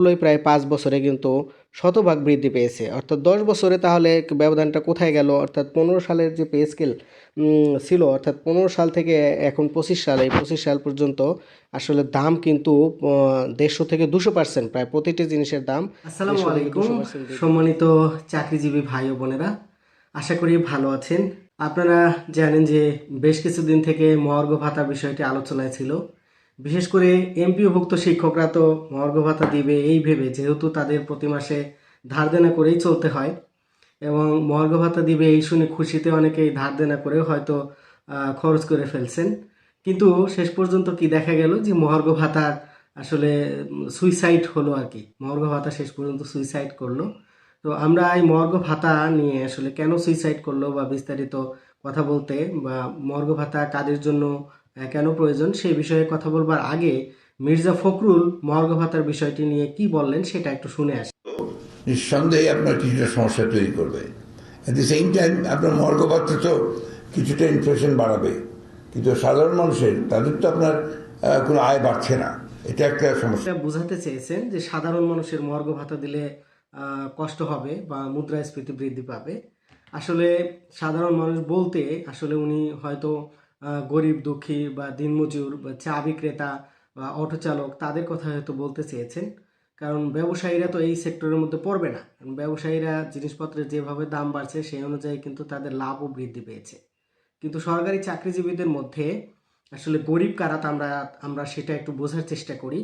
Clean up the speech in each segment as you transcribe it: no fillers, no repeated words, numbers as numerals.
প্রায় ৫ বছরে কিন্তু শতভাগ বৃদ্ধি পেয়েছে। অর্থাৎ ১০ বছরে তাহলে ব্যবধানটা কোথায় গেল? অর্থাৎ ১৫ সালের যে পে স্কেল ছিল, অর্থাৎ ১৫ সাল থেকে এখন ২৫ সাল, এই ২৫ সাল পর্যন্ত আসলে দাম কিন্তু ১৫০ থেকে ২০০% প্রায় প্রতিটি জিনিসের দাম। আসসালামু আলাইকুম সম্মানিত চাকরিজীবী ভাই ও বোনেরা, আশা করি ভালো আছেন। আপনারা জানেন যে বেশ কিছুদিন থেকে মহার্ঘ ভাতা বিষয়টি আলোচনায় ছিল। বিশেষ করে এমপিওভুক্ত শিক্ষকরা তো মহার্ঘ ভাতা দিবে এই ভেবে, যেহেতু তাদের প্রতি মাসে ধার দেনা করেই চলতে হয় এবং মহার্ঘ ভাতা দিবে এই শুনে খুশিতে অনেকেই ধার দেনা করেও হয়তো খরচ করে ফেলছেন। কিন্তু শেষ পর্যন্ত কি দেখা গেল যে মহার্ঘ ভাতার আসলে সুইসাইড হলো আর কি। মহার্ঘ ভাতা শেষ পর্যন্ত সুইসাইড করলো। তো আমরা এই মহার্ঘ ভাতা নিয়ে আসলে কেন সুইসাইড করলো বা বিস্তারিত কথা বলতে বা মহার্ঘ ভাতা কাদের জন্য কেন প্রয়োজন সেই বিষয়ে কথা বলবার আগে মির্জা ফখরুল মহার্ঘ ভাতার বিষয়টি নিয়ে কি বললেন সেটা একটু শুনে আসি। নিঃসন্দেহে আপনার কিছুটা সমস্যা তৈরি করবে। অ্যাট দি সেম টাইম আপনার মহার্ঘ ভাতা তো কিছুটা ইনফ্লেশন বাড়াবে, কিন্তু সাধারণ মানুষের তাদের তো আপনার কোনো আয় বাড়ছে না, এটা একটা সমস্যা। বোঝাতে চেয়েছেন যে সাধারণ মানুষের মহার্ঘ ভাতা দিলে কষ্ট হবে বা মুদ্রাস্ফীতি বৃদ্ধি পাবে। আসলে সাধারণ মানুষ বলতে আসলে উনি হয়তো গরিব দুঃখী বা দিনমজুর বা চা বিক্রেতা বা অটো চালক তাদের কথা হয়তো বলতে চেয়েছেন। কারণ ব্যবসায়ীরা তো এই সেক্টরের মধ্যে পড়বে না, কারণ ব্যবসায়ীরা জিনিসপত্রের যেভাবে দাম বাড়ছে সেই অনুযায়ী কিন্তু তাদের লাভও বৃদ্ধি পেয়েছে। কিন্তু সরকারি চাকরিজীবীদের মধ্যে আসলে গরিব কারা তা আমরা সেটা একটু বোঝার চেষ্টা করি।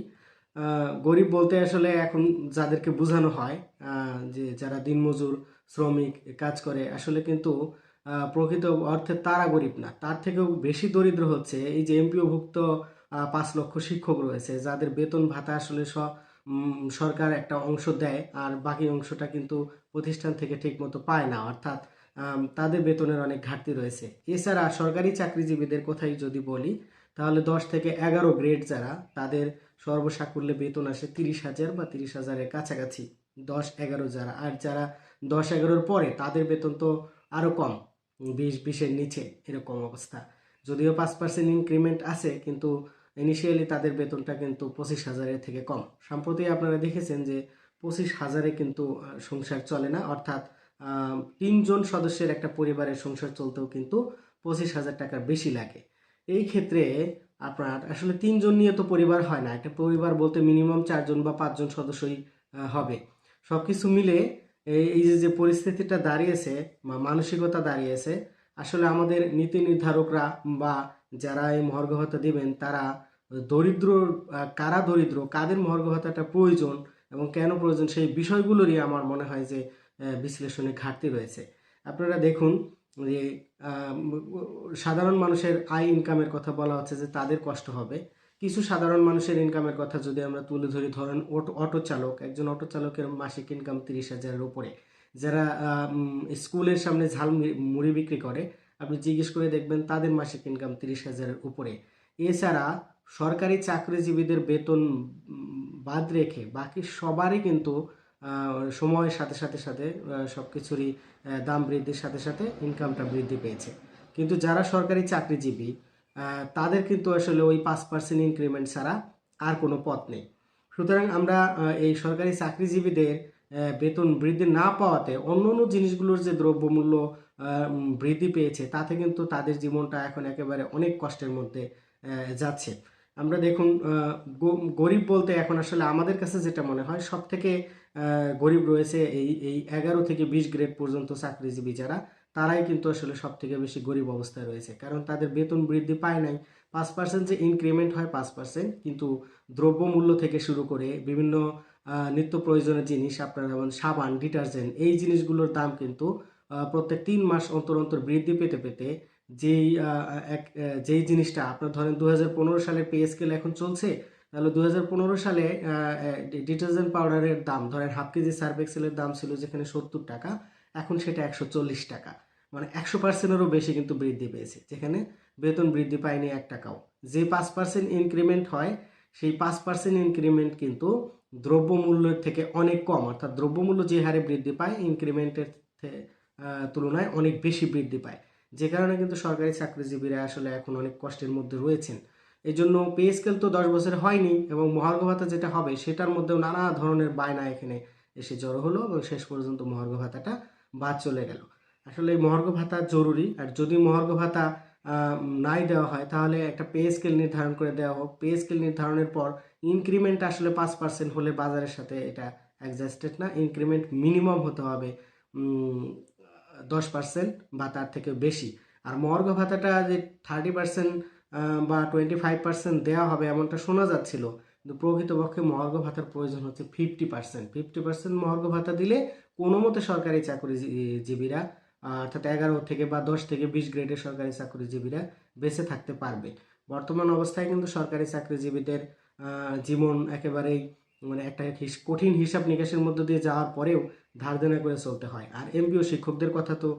গরিব বলতে আসলে এখন যাদেরকে বোঝানো হয় যে যারা দিনমজুর শ্রমিক কাজ করে, আসলে কিন্তু প্রকৃত অর্থে তারা গরিব না, তার থেকেও বেশি দরিদ্র হচ্ছে এই যে এমপিওভুক্ত ৫ লক্ষ শিক্ষক রয়েছে, যাদের বেতন ভাতা আসলে সরকার একটা অংশ দেয় আর বাকি অংশটা কিন্তু প্রতিষ্ঠান থেকে ঠিকমতো পায় না, অর্থাৎ তাদের বেতনের অনেক ঘাটতি রয়েছে। এছাড়া সরকারি চাকরিজীবীদের কথাই যদি বলি, তাহলে ১০ থেকে ১১ গ্রেড যারা, তাদের সর্বসাকুল্যে বেতন আসে ৩০,০০০ বা ৩০,০০০-এর কাছাকাছি। ১০-১১ যারা, আর যারা ১০-১১-র পরে তাদের বেতন তো আরও কম, ২০-২০-এর নিচে এরকম অবস্থা। যদিও ৫% ইনক্রিমেন্ট আছে, কিন্তু ইনিশিয়ালি তাদের বেতনটা কিন্তু ২৫,০০০-এর থেকে কম। সম্প্রতি আপনারা দেখেছেন যে ২৫,০০০-এ কিন্তু সংসার চলে না, অর্থাৎ ৩ জন সদস্যের একটা পরিবারের সংসার চলতেও কিন্তু ২৫,০০০ টাকার বেশি লাগে। এই ক্ষেত্রে আপনার আসলে ৩ জন নিয়ে তো পরিবার হয় না, একটা পরিবার বলতে মিনিমাম ৪ জন বা ৫ জন সদস্যই হবে। সব কিছু মিলে এই যে যে পরিস্থিতিটা দাঁড়িয়েছে বা মানসিকতা দাঁড়িয়েছে, আসলে আমাদের নীতি নির্ধারকরা বা যারা এই মহার্ঘ ভাতা দিবেন তারা দরিদ্র, কারা দরিদ্র, কাদের মহার্ঘ ভাতাটা প্রয়োজন এবং কেন প্রয়োজন সেই বিষয়গুলোরই আমার মনে হয় যে বিশ্লেষণে ঘাটতি রয়েছে। আপনারা দেখুন যে সাধারণ মানুষের আয় ইনকামের কথা বলা হচ্ছে যে তাদের কষ্ট হবে। কিছু সাধারণ মানুষের ইনকামের কথা যদি আমরা তুলে ধরি, ধরেন অটো চালক, একজন অটো চালকের মাসিক ইনকাম ৩০,০০০-এর উপরে। যারা স্কুলের সামনে ঝাল মুড়ি বিক্রি করে, আপনি জিজ্ঞেস করে দেখবেন তাদের মাসিক ইনকাম ৩০,০০০-এর উপরে। এছাড়া সরকারি চাকরিজীবীদের বেতন বাদ রেখে বাকি সবারই কিন্তু সময়ের সাথে সাথে সাথে সব কিছুরই দাম বৃদ্ধির সাথে সাথে ইনকামটা বৃদ্ধি পেয়েছে। কিন্তু যারা সরকারি চাকরিজীবী তাদের কিন্তু আসলে ওই ৫% ইনক্রিমেন্ট ছাড়া আর কোনো পথ নেই। সুতরাং আমরা এই সরকারি চাকরিজীবীদের বেতন বৃদ্ধি না পাওয়াতে অন্য অন্য জিনিসগুলোর যে দ্রব্যমূল্য বৃদ্ধি পেয়েছে, তাতে কিন্তু তাদের জীবনটা এখন একেবারে অনেক কষ্টের মধ্যে যাচ্ছে। আমরা দেখুন গরিব বলতে এখন আসলে আমাদের কাছে যেটা মনে হয় সব থেকে গরিব রয়েছে এই এই ১১ থেকে ২০ গ্রেড পর্যন্ত চাকরিজীবী যারা, তারাই কিন্তু আসলে সব থেকে বেশি গরিব অবস্থায় রয়েছে, কারণ তাদের বেতন বৃদ্ধি পায় নাই। ৫% যে ইনক্রিমেন্ট হয় ৫%, কিন্তু দ্রব্যমূল্য থেকে শুরু করে বিভিন্ন নিত্য প্রয়োজনীয় জিনিস, আপনার যেমন সাবান, ডিটারজেন্ট, এই জিনিসগুলোর দাম কিন্তু প্রত্যেক ৩ মাস অন্তর অন্তর বৃদ্ধি পেতে পেতে যেই যেই জিনিসটা আপনার ধরেন ২০১৫ সালের পে স্কেল এখন চলছে, তাহলে ২০১৫ সালে ডিটারজেন্ট পাউডারের দাম ধরেন হাফ কেজি সার্ফ এক্সেলের দাম ছিল যেখানে ৭০ টাকা, এখন সেটা ১৪০ টাকা, মানে ১০০%-এরও বেশি কিন্তু বৃদ্ধি পেয়েছে, যেখানে বেতন বৃদ্ধি পায়নি ১ টাকাও। যে ৫% ইনক্রিমেন্ট হয়, সেই ৫% ইনক্রিমেন্ট কিন্তু দ্রব্যমূল্যের থেকে অনেক কম, অর্থাৎ দ্রব্যমূল্য যে হারে বৃদ্ধি পায় ইনক্রিমেন্টের তুলনায় অনেক বেশি বৃদ্ধি পায়, যে কারণে কিন্তু সরকারি চাকরিজীবীরা আসলে এখন অনেক কষ্টের মধ্যে রয়েছেন। এই জন্য পে স্কেল তো 10 বছরে হয়নি এবং মহার্ঘ ভাতা যেটা হবে সেটার মধ্যেও নানা ধরনের বায়না এখানে এসে জড়ো হলো এবং শেষ পর্যন্ত মহার্ঘ ভাতাটা বাদ চলে গেল। আসলে এই মহার্ঘ ভাতা জরুরি, আর যদি মহার্ঘ ভাতা নাই দেওয়া হয় তাহলে একটা পে স্কেল নির্ধারণ করে দেওয়া হোক। পে স্কেল নির্ধারণের পর ইনক্রিমেন্ট আসলে 5% হলে বাজারের সাথে এটা অ্যাডজাস্টেড না, ইনক্রিমেন্ট মিনিমাম হতে হবে 10% বা তার থেকে বেশি। আর মহার্ঘ ভাতাটা যে 30% বা 25% দেওয়া হবে এমনটা শোনা যাচ্ছিল, কিন্তু প্রকৃতপক্ষে মহার্ঘ ভাতার প্রয়োজন হচ্ছে 50%। 50% মহার্ঘ ভাতা দিলে কোনো মতে সরকারি চাকরিজীবীরা অর্থাৎ 11 থেকে বা 10 থেকে 20 গ্রেডের সরকারি চাকরিজীবীরা বেঁচে থাকতে পারবে। বর্তমান অবস্থায় কিন্তু সরকারি চাকরিজীবীদের জীবন একেবারেই মানে একটা কঠিন হিসাব নিকাশের মধ্য দিয়ে যাওয়ার পরেও ধার দেনা করে চলতে হয়। আর এমপিও শিক্ষকদের কথা তো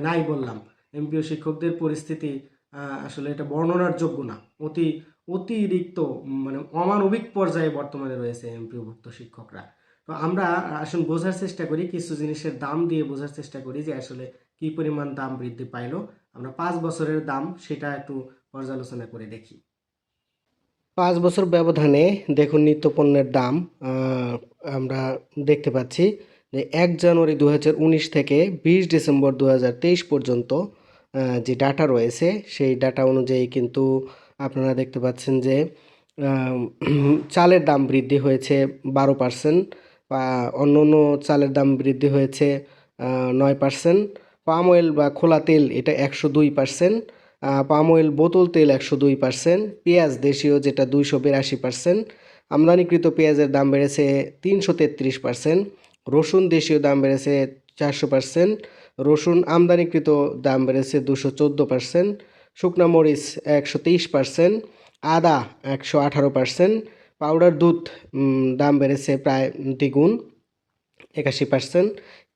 নাই বললাম। এমপিও শিক্ষকদের পরিস্থিতি আসলে এটা বর্ণনার যোগ্য না, অতিরিক্ত মানে অমানবিক পর্যায়ে বর্তমানে রয়েছে এমপিওভুক্ত শিক্ষকরা। তো আমরা আসলে বোঝার চেষ্টা করি, কিছু জিনিসের দাম দিয়ে বোঝার চেষ্টা করি যে আসলে কি পরিমাণ দাম বৃদ্ধি পাইলো। আমরা 5 বছরের দাম সেটা একটু পর্যালোচনা করে দেখি। 5 বছর ব্যবধানে দেখুন নিত্য পণ্যের দাম আমরা দেখতে পাচ্ছি যে 1 জানুয়ারি 2019 থেকে 20 ডিসেম্বর 2023 পর্যন্ত যে ডাটা রয়েছে সেই ডাটা অনুযায়ী কিন্তু আপনারা দেখতে পাচ্ছেন যে চালের দাম বৃদ্ধি হয়েছে 12%, অন্য অন্য চালের দাম বৃদ্ধি হয়েছে 9%, পাম অয়েল বা খোলা তেল এটা 102%, পাম অয়েল বোতল তেল 102%, পেঁয়াজ দেশীয় যেটা 282%, আমদানিকৃত পেঁয়াজের দাম বেড়েছে 333%, রসুন দেশীয় দাম বেড়েছে 400%, রসুন আমদানিকৃত দাম বেড়েছে 214%, শুকনা মরিচ 123%, আদা 118%, পাউডার দুধ দাম বেড়েছে প্রায় দ্বিগুণ 81%,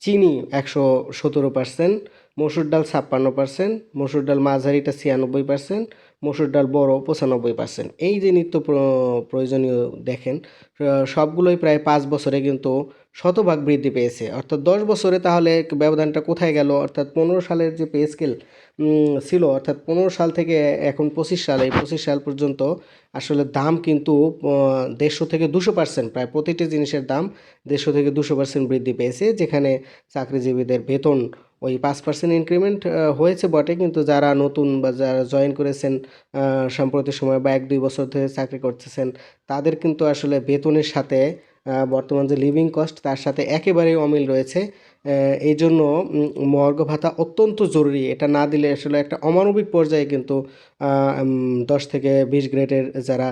চিনি 117%, মসুর ডাল 56%, মসুর ডাল মাঝারিটা 96%, মসুর ডাল বড় 95%। এই যে নিত্য প্রয়োজনীয় দেখেন সবগুলোই প্রায় 5 বছরে কিন্তু শতভাগ বৃদ্ধি পেয়েছে। অর্থাৎ 10 বছরে তাহলে ব্যবধানটা কোথায় গেল? অর্থাৎ 15 সালের যে পে স্কেল ছিল, অর্থাৎ 15 সাল থেকে এখন 25 সাল, এই 25 সাল পর্যন্ত আসলে দাম কিন্তু 150 থেকে 200%, প্রায় প্রতিটি জিনিসের দাম 150 থেকে 200% বৃদ্ধি পেয়েছে। যেখানে চাকরিজীবীদের বেতন ওই 5% ইনক্রিমেন্ট হয়েছে বটে, কিন্তু যারা নতুন বা যারা জয়েন করেছেন সাম্প্রতিক সময় বা 1-2 বছর ধরে চাকরি করতেছেন তাদের কিন্তু আসলে বেতনের সাথে বর্তমান যে লিভিং কস্ট তার সাথে একেবারেই অমিল রয়েছে। এই জন্য মহার্ঘ ভাতা অত্যন্ত জরুরি। এটা না দিলে আসলে একটা অমানবিক পর্যায়ে কিন্তু 10 থেকে 20 গ্রেডের যারা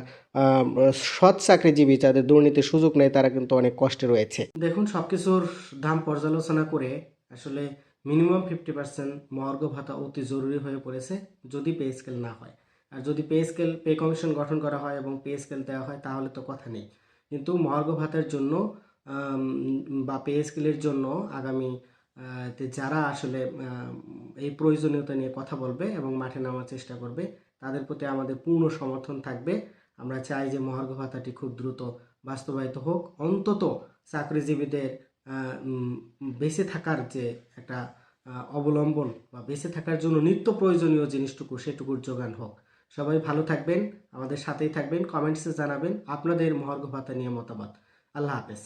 সৎ চাকরিজীবী যাদের দুর্নীতির সুযোগ নেই তারা কিন্তু অনেক কষ্টে রয়েছে। দেখুন সবকিছুর দাম পর্যালোচনা করে আসলে মিনিমাম 50% মহার্ঘ ভাতা অতি জরুরি হয়ে পড়েছে যদি পে স্কেল না হয়। আর যদি পে কমিশন গঠন করা হয় এবং পে স্কেল দেওয়া হয় তাহলে তো কথা নেই। কিন্তু মহার্ঘ ভাতার জন্য বা পে স্কেলের জন্য আগামী যারা আসলে এই প্রয়োজনীয়তা নিয়ে কথা বলবে এবং মাঠে নামার চেষ্টা করবে তাদের প্রতি আমাদের পূর্ণ সমর্থন থাকবে। আমরা চাই যে মহার্ঘ ভাতাটি খুব দ্রুত বাস্তবায়িত হোক, অন্তত চাকরিজীবীদের বেঁচে থাকার যে একটা অবলম্বন বা বেঁচে থাকার জন্য নিত্য প্রয়োজনীয় জিনিসটুকু সেটুকুর যোগান হোক। সবাই ভালো থাকবেন, আমাদের সাথেই থাকবেন, কমেন্টসে জানাবেন আপনাদের মহার্ঘ ভাতা নিয়ে মতামত। আল্লাহ হাফেজ।